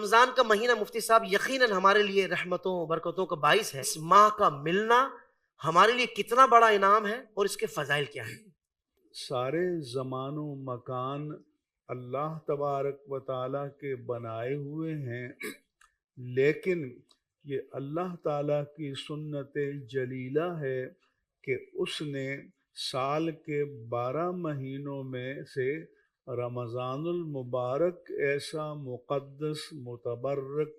رمضان کا مہینہ مفتی صاحب یقیناً ہمارے لیے رحمتوں برکتوں کا باعث ہے. اس ماہ کا ملنا ہمارے لیے کتنا بڑا انعام ہے اور اس کے فضائل کیا ہیں؟ سارے زمان و مکان اللہ تبارک و تعالیٰ کے بنائے ہوئے ہیں، لیکن یہ اللہ تعالیٰ کی سنت جلیلہ ہے کہ اس نے سال کے 12 مہینوں میں سے رمضان المبارک ایسا مقدس، متبرک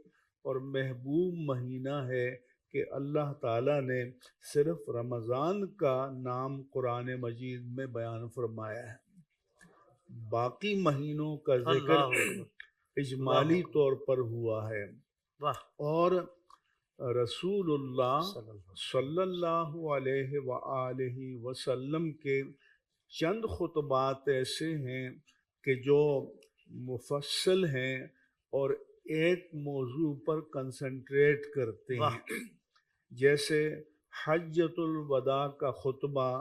اور محبوب مہینہ ہے کہ اللہ تعالیٰ نے صرف رمضان کا نام قرآن مجید میں بیان فرمایا ہے. باقی مہینوں کا ذکر اللہ اکبر، اجمالی اللہ طور پر ہوا ہے. واہ اور رسول اللہ صلی اللہ صلی اللہ علیہ وآلہ وسلم کے چند خطبات ایسے ہیں کہ جو مفصل ہیں اور ایک موضوع پر کنسنٹریٹ کرتے واہ ہیں. جیسے حجۃ الوداع کا خطبہ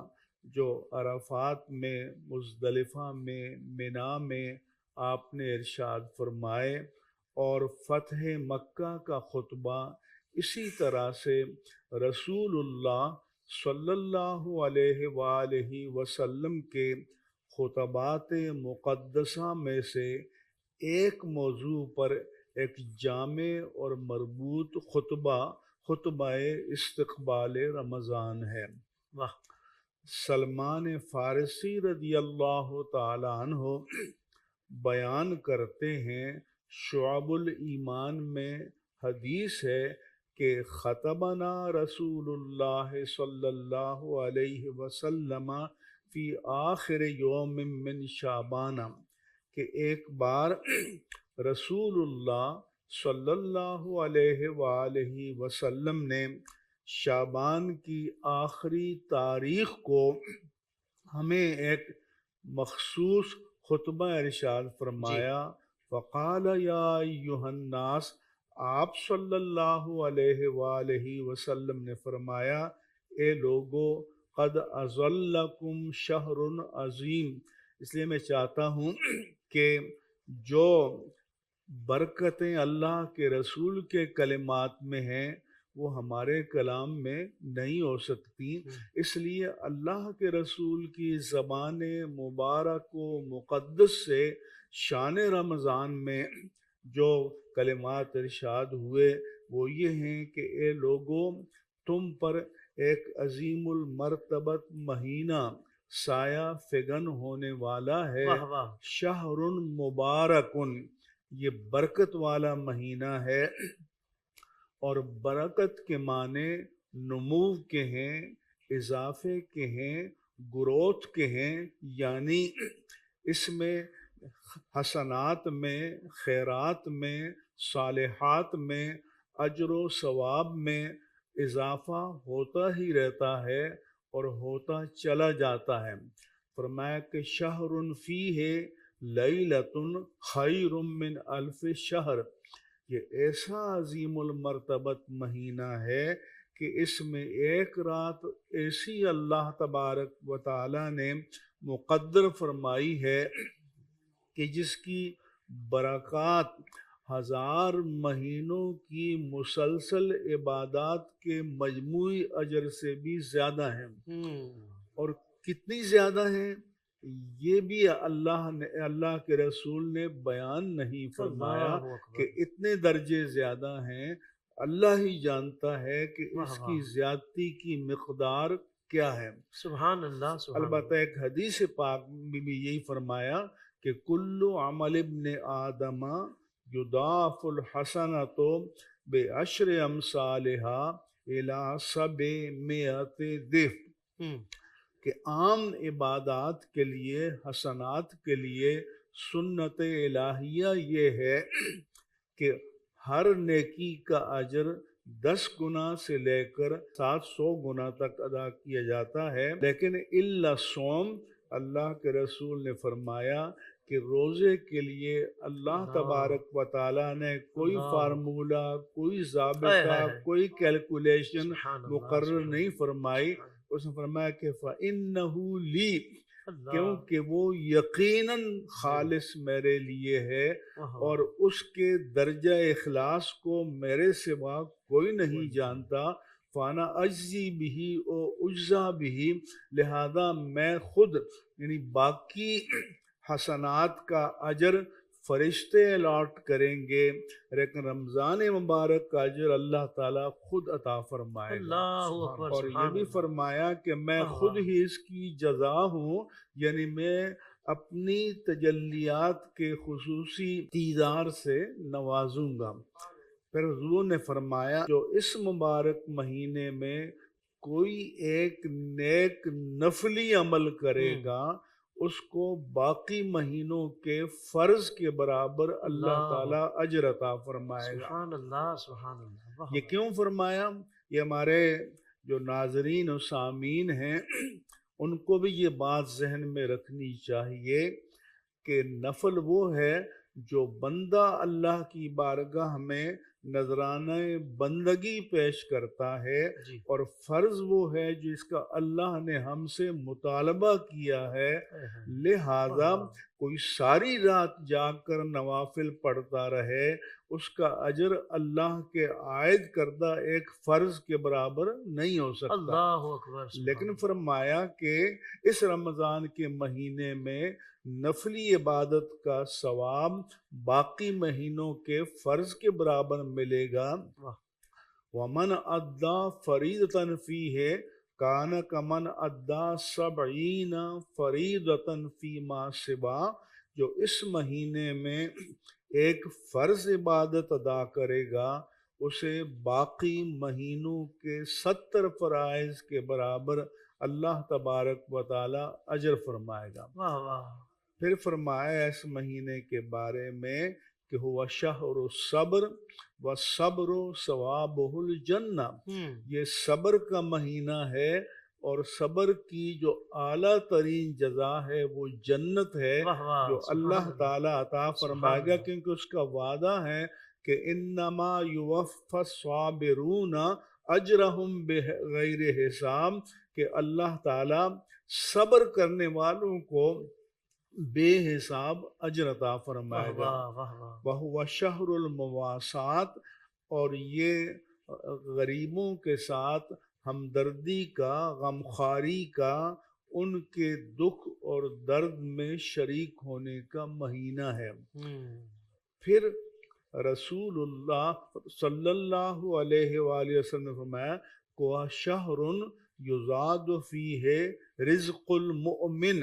جو عرفات میں، مزدلفہ میں، منی میں آپ نے ارشاد فرمائے، اور فتح مکہ کا خطبہ. اسی طرح سے رسول اللہ صلی اللہ علیہ وآلہ وسلم کے خطبات مقدسہ میں سے ایک موضوع پر ایک جامع اور مربوط خطبہ استقبال رمضان ہے. واہ سلمان فارسی رضی اللہ تعالی عنہ بیان کرتے ہیں، شعب الایمان میں حدیث ہے کہ خطبنا رسول اللہ صلی اللہ علیہ وسلم فی آخر یوم من شعبان، کہ ایک بار رسول اللہ صلی اللہ علیہ وآلہ وسلم نے شعبان کی آخری تاریخ کو ہمیں ایک مخصوص خطبہ ارشاد فرمایا. فقال یا ایھا الناس، آپ صلی اللہ علیہ وآلہ وسلم نے فرمایا، اے لوگو، قد اظلکم شہر عظیم. اس لیے میں چاہتا ہوں کہ جو برکتیں اللہ کے رسول کے کلمات میں ہیں وہ ہمارے کلام میں نہیں ہو سکتی. اس لیے اللہ کے رسول کی زبان مبارک و مقدس سے شان رمضان میں جو کلمات ارشاد ہوئے وہ یہ ہیں کہ اے لوگو، تم پر ایک عظیم المرتبت مہینہ سایہ فگن ہونے والا ہے. واہ واہ شہر مبارکن، یہ برکت والا مہینہ ہے. اور برکت کے معنی نمو کے ہیں، اضافے کے ہیں، گروتھ کے ہیں. یعنی اس میں حسنات میں، خیرات میں، صالحات میں، اجر و ثواب میں اضافہ ہوتا ہی رہتا ہے اور ہوتا چلا جاتا ہے. فرمایا کہ شہر فیہ لیلۃ خیر من الف شہر، یہ ایسا عظیم المرتبت مہینہ ہے کہ اس میں ایک رات ایسی اللہ تبارک و تعالی نے مقدر فرمائی ہے کہ جس کی برکات 1000 مہینوں کی مسلسل عبادات کے مجموعی اجر سے بھی زیادہ ہیں. اور کتنی زیادہ ہیں یہ بھی اللہ کے رسول نے بیان نہیں فرمایا اللہ کہ اکبر، اتنے درجے زیادہ ہیں. اللہ ہی جانتا ہے کہ واہ اس واہ کی زیادتی کی مقدار کیا ہے. سبحان اللہ سبحان البتہ اللہ. ایک حدیث پاک میں بھی یہی فرمایا کہ کل عمل ابن آدم یضاعف الحسنۃ بعشر امثالھا الی 700 ضعف، کہ عام عبادات کے لیے، حسنات کے لیے سنت الہیہ یہ ہے کہ ہر نیکی کا اجر 10 گنا سے لے کر 700 گنا تک ادا کیا جاتا ہے. لیکن الا الصوم، اللہ کے رسول نے فرمایا کہ روزے کے لیے اللہ تبارک و تعالیٰ نے کوئی فارمولہ، کوئی ضابطہ، کوئی کیلکولیشن مقرر نہیں فرمائی. اس نے فرمایا کہ فَإِنَّهُ لِي، اللہ کیونکہ وہ یقیناً خالص میرے لیے ہے واہ اور واہ اس کے درجہ اخلاص کو میرے سوا کوئی نہیں جانتا۔ فانا اجزی بھی او اجزا بھی، لہذا میں خود یعنی باقی حسنات کا اجر فرشتے الاٹ کریں گے، لیکن رمضان مبارک کا اجر اللہ تعالیٰ خود عطا فرمائے گا۔ اللہ اکبر اور یہ سبحان بھی اللہ فرمایا کہ میں واہ خود واہ ہی اس کی جزا ہوں، یعنی میں اپنی تجلیات کے خصوصی دیدار سے نوازوں گا۔ پھر حضور نے فرمایا جو اس مبارک مہینے میں کوئی ایک نیک نفلی عمل کرے گا اس کو باقی مہینوں کے فرض کے برابر اللہ اللہ تعالیٰ اجر عطا فرمائے گا۔ سبحان اللہ سبحان اللہ واہ یہ واہ کیوں فرمایا؟ یہ ہمارے جو ناظرین و سامعین ہیں ان کو بھی یہ بات ذہن میں رکھنی چاہیے کہ نفل وہ ہے جو بندہ اللہ کی بارگاہ میں نذرانہ بندگی پیش کرتا ہے، جی اور فرض وہ ہے جس کا اللہ نے ہم سے مطالبہ کیا ہے۔ لہذا واہ کوئی ساری رات جاگ کر نوافل پڑھتا رہے، اس کا اجر اللہ کے عائد کردہ ایک فرض کے برابر نہیں ہو سکتا۔ اللہ اکبر سبحان لیکن اللہ فرمایا کہ اس رمضان کے مہینے میں نفلی عبادت کا ثواب باقی مہینوں کے فرض کے برابر ملے گا۔ واہ ومن ادا فریضۃ فیہ کان کمن ادا 70 فریضۃ فیما سوا، جو اس مہینے میں ایک فرض عبادت ادا کرے گا اسے باقی مہینوں کے 70 فرائض کے برابر اللہ تبارک و تعالی اجر فرمائے گا۔ واہ واہ پھر فرمایا اس مہینے کے بارے میں کہ ہوا شہر الصبر والصبر ثوابہ الجنہ، یہ صبر کا مہینہ ہے اور صبر کی جو اعلیٰ ترین جزا ہے وہ جنت ہے واہ واہ جو سبحان اللہ اللہ تعالیٰ عطا فرمائے سبحان گا، اللہ کیونکہ اس کا وعدہ ہے کہ انما یوفی الصابرون اجرہم بغیر حساب، کہ اللہ تعالیٰ صبر کرنے والوں کو بے حساب اجر عطا واہ فرمائے گا۔ واہ واہ واہ وہو شہر المواسات، اور یہ غریبوں کے ساتھ ہمدردی کا، غمخواری کا، ان کے دکھ اور درد میں شریک ہونے کا مہینہ ہے۔ پھر رسول اللہ صلی اللہ علیہ وآلہ وسلم نے فرمایا کہ شہر یزاد فیہ رزق المؤمن،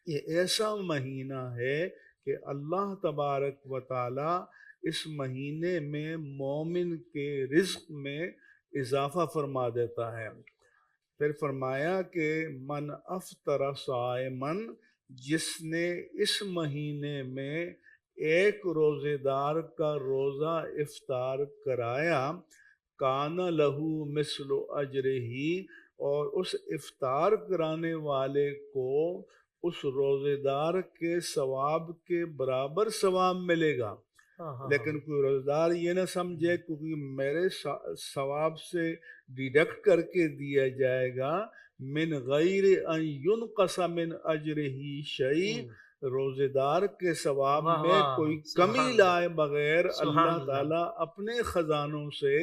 یہ ایسا مہینہ ہے کہ اللہ تبارک و تعالی اس مہینے میں مومن کے رزق میں اضافہ فرما دیتا ہے۔ پھر فرمایا کہ من افطر صائمن، جس نے اس مہینے میں ایک روزے دار کا روزہ افطار کرایا، کان لہو مثل اجرہی، اور اس افطار کرانے والے کو اس روزے دار کے ثواب کے برابر ثواب ملے گا۔ لیکن کوئی روزے دار یہ نہ سمجھے کیونکہ میرے ثواب سے ڈیڈکٹ کر کے دیا جائے گا، من غیر ان ینقص من اجرہ شیء، روزے دار کے ثواب میں کوئی کمی لائے بغیر اللہ تعالیٰ اپنے خزانوں سے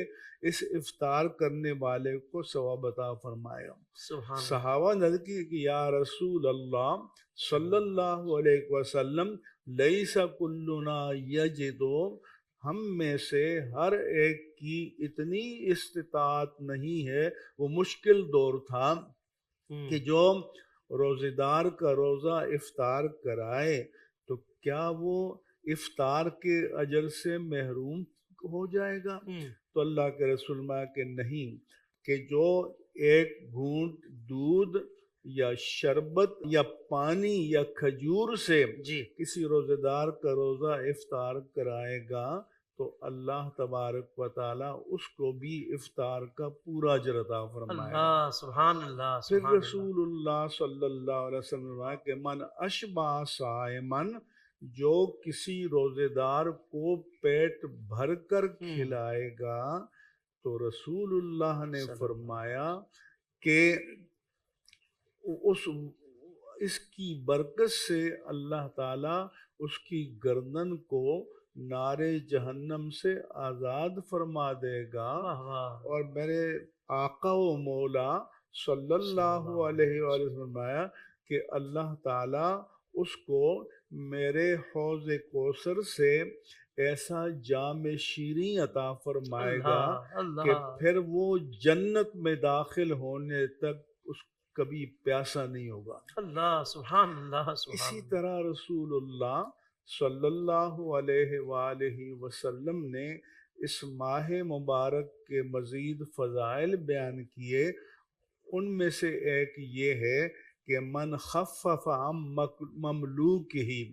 اس افطار کرنے والے کو ثواب عطا فرمائے گا۔ صحابہ نے کی کہ یا رسول اللہ صلی اللہ علیہ وسلم لیس کلنا یجدو، ہم میں سے ہر ایک کی اتنی استطاعت نہیں ہے، وہ مشکل دور تھا کہ جو روزے دار کا روزہ افطار کرائے تو کیا وہ افطار کے اجر سے محروم ہو جائے گا؟ تو اللہ کے رسول میں کہ نہیں، کہ جو ایک گھونٹ دودھ یا شربت یا پانی یا کھجور سے کسی روزے دار کا روزہ افطار کرائے گا تو اللہ تبارک و تعالیٰ اس کو بھی افطار کا پورا اجر عطا فرمائے گا۔ سبحان اللہ پھر رسول اللہ صلی اللہ علیہ وسلم نے کہ من اشبع صائمن، جو کسی روزے دار کو پیٹ بھر کر کھلائے گا تو رسول اللہ نے فرمایا کہ اس اس کی برکت سے اللہ تعالیٰ اس کی گردن کو نار جہنم سے آزاد فرما دے گا، واہ واہ، اور میرے آقا و مولا صلی اللہ علیہ وآلہ وسلم فرمایا کہ اللہ تعالیٰ اس کو میرے حوض کوثر سے ایسا جام شیریں عطا فرمائے گا اللہ کہ اللہ، پھر وہ جنت میں داخل ہونے تک اس کبھی پیاسا نہیں ہوگا۔ اللہ، سبحان اللہ، سبحان اسی اللہ، طرح رسول اللہ صلی اللہ علیہ وآلہ وسلم نے اس ماہ مبارک کے مزید فضائل بیان کیے۔ ان میں سے ایک یہ ہے کہ من خفف عن مملوک ہی،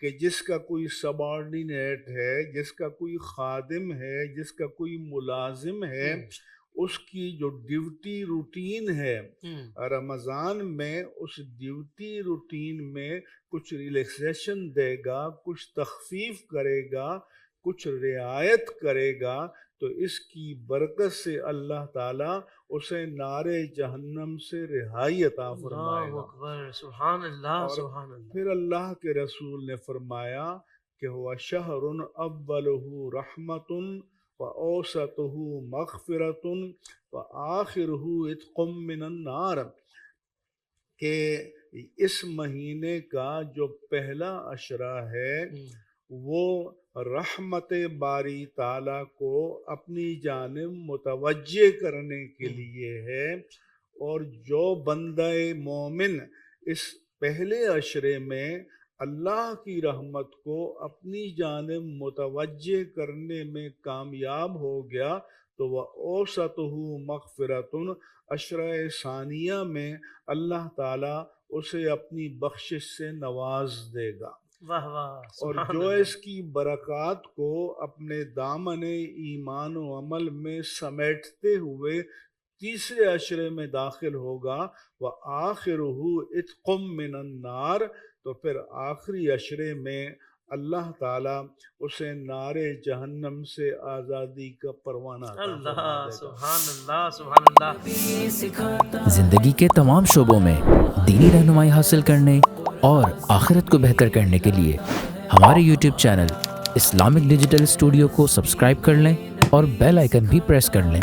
کہ جس کا کوئی سبارڈینیٹ ہے، جس کا کوئی خادم ہے، جس کا کوئی ملازم ہے، اس کی جو ڈیوٹی روٹین ہے رمضان میں، اس ڈیوٹی روٹین میں کچھ ریلیکسیشن دے گا، کچھ تخفیف کرے گا، کچھ رعایت کرے گا، تو اس کی برکت سے اللہ تعالیٰ اسے نار جہنم سے رہائی عطا فرمائے اللہ گا۔ اکبر، سبحان اللہ، اور سبحان اللہ، پھر اللہ کے رسول نے فرمایا کہ ہوا شہر اولہ رحمت وأوسطہ مغفرۃ وآخرہ عتق من النار، کہ اس مہینے کا جو پہلا عشرہ ہے وہ رحمت باری تعالیٰ کو اپنی جانب متوجہ کرنے کے لیے ہے، اور جو بندہ مومن اس پہلے عشرے میں اللہ کی رحمت کو اپنی جانب متوجہ کرنے میں کامیاب ہو گیا تو وہ اوسطہ مغفرۃ، عشرہ ثانیہ میں اللہ تعالیٰ اسے اپنی بخشش سے نواز دے گا۔ واہ واہ، اور سبحان جو اللہ، اس کی برکات کو اپنے دامن ایمان و عمل میں سمیٹتے ہوئے تیسرے عشرے میں داخل ہوگا، وآخرہ عتق من النار، تو پھر آخری عشرے میں اللہ تعالیٰ اسے نار جہنم سے آزادی کا پروانہ عطا فرما اللہ، دے گا۔ سبحان اللہ، سبحان اللہ۔ زندگی کے تمام شعبوں میں دینی رہنمائی حاصل کرنے اور آخرت کو بہتر کرنے کے لیے ہمارے YouTube channel Islamic digital studio کو سبسکرائب کر لیں اور بیل آئیکن بھی پریس کر لیں۔